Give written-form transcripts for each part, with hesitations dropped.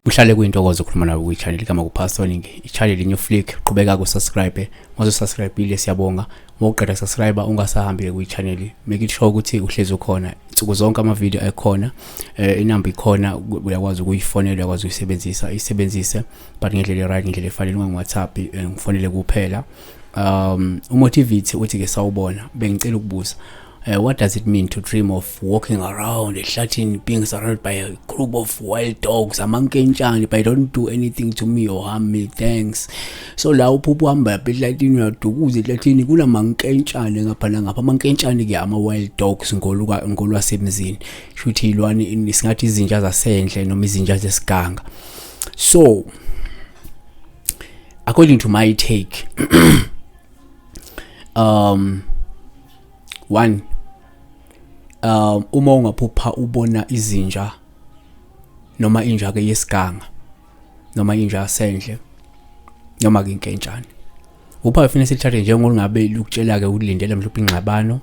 Uhlale kuyintokozo ukukhuluma nawe kwi-channel kama kupassoning i-channel new flick qhubeka ku subscribe mazo subscribe ile siyabonga mawuqeda subscribe ungasahambi kwi-channel make it sure ukuthi uhlezi ukhona insuku zonke ama video ekhona inamba ikhona uyakwazi ukuyifonela uyakwazi ukuyisebenzisa isebenzise but ngendlela right ngendlela efanele ngoWhatsApp ngifonele kuphela umotivate uthi ke sawubona bengicela ukubuza what does it mean to dream of walking around ehlathini being surrounded by a group of wild dogs amankentshane but don't do anything to me or harm me thanks so la uphuphu hamba ehlathini uyadukuza ehlathini kunamankentshane ngapha ngapha amankentshane ke ama wild dogs ngolwasemzini shuthi ilwane singathi izinja zasendle noma izinja zesiganga so according to my take one uma ungaphupha ubona izinja noma inja ke yesiganga noma inja yasendle noma ke inkentshane upha ufuna silithathe njengokungabe lokutshela ke ulindele mhlawumbe ingxabano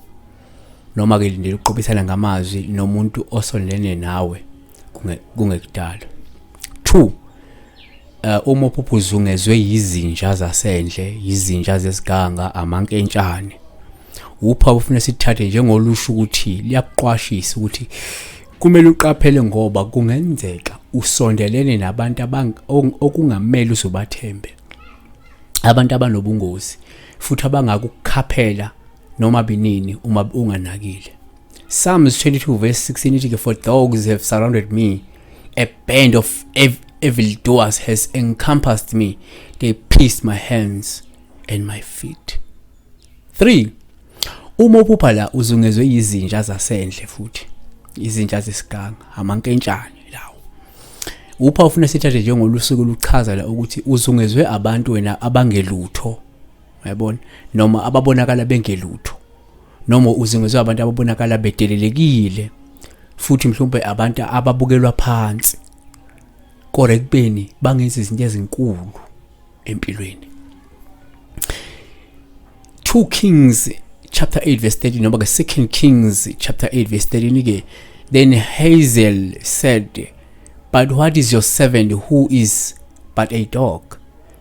noma ke lindele ukuqophisana ngamazwi nomuntu osondelene nawe kungekudala 2 uma uphupha uzungezwe izinja zasendle izinja zesiganga amankentshane upha ufuna sithathe njengolusho ukuthi liyakuqwashisa ukuthi kumele uqaphele ngoba kungenzeka usondelene nabantu okungamele uzobathembe abantu abanobungozi futhi abangakukhaphela noma binini uma unganakile Psalms 22 verse 16 ithi for dogs have surrounded me a band of evil doers has encompassed me they pierced my hands and my feet 3 uma uphupha la uzungezwe izinja zasendle futhi izinja zesiganga amankentshane lawo upha ufuna sithathe njengolusuku luchaza la ukuthi uzungezwe abantu wena abangelutho uyabona noma ababonakala bengelutho noma uzungezwe abantu ababonakala bedelelekile futhi mhlawumbe abantu ababukelwa phansi kodwa kubeni bangenza izinto ezinkulu empilweni 2 Kings chapter 8 verse 30 noma ke 2 Kings chapter 8 verse 30 ke then Hazael said but what is your servant who is but a dog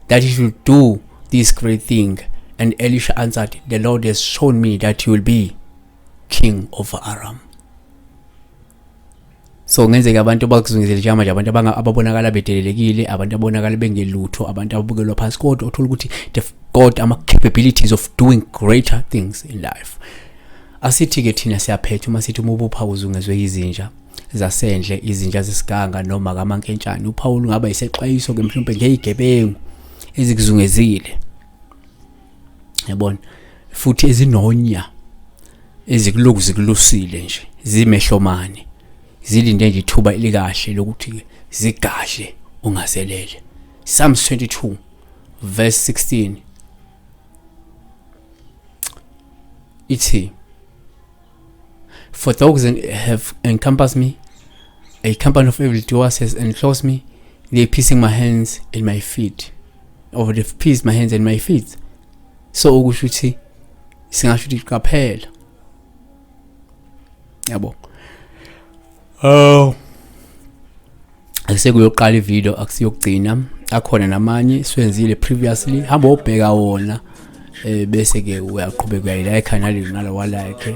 that he should do this great thing and Elisha answered the Lord has shown me that he will be king over Aram so ngenzeka abantu bakuzungezele njama nje abantu ababonakala bedelelekile abantu abonakala bengelutho abantu ababukelwa phansi kodwa uthola ukuthi they've got ama capabilities of doing greater things in life asithi ke thina siyaphetha uma sithi uphupha uzungezwe izinja zasendle izinja zesiganga noma kamankentshane uPaul ngaba isexwayiso ke mhlawumbe ngeyigebengu ezikuzungezile yabona futhi ezinonya ezikuloku zikulusile nje zimehlomane zilinde nje ithuba elikahle lokuthi zigashe ungazelele Psalms 22 verse 16 ithi for dogs have encompassed me a company of evil doers has enclosed me they piercing my hands and my feet or they've pierced my hands and my feet so ukushuthi singashuthi qaphela yabo akusekuyoqala ivideo akusiyokugcina akhona namanye siwenzile previously hamba ubheka wona bese ke uyaqhubeka uyayilike nalo like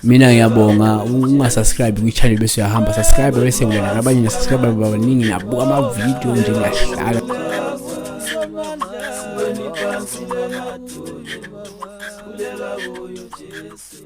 mina ngiyabonga ungasubscribe kwi-channel bese uyahamba subscribe bese ngena nabanye na subscribe abaningi nabuka ama video nje ngahlala kulela boyo Jesu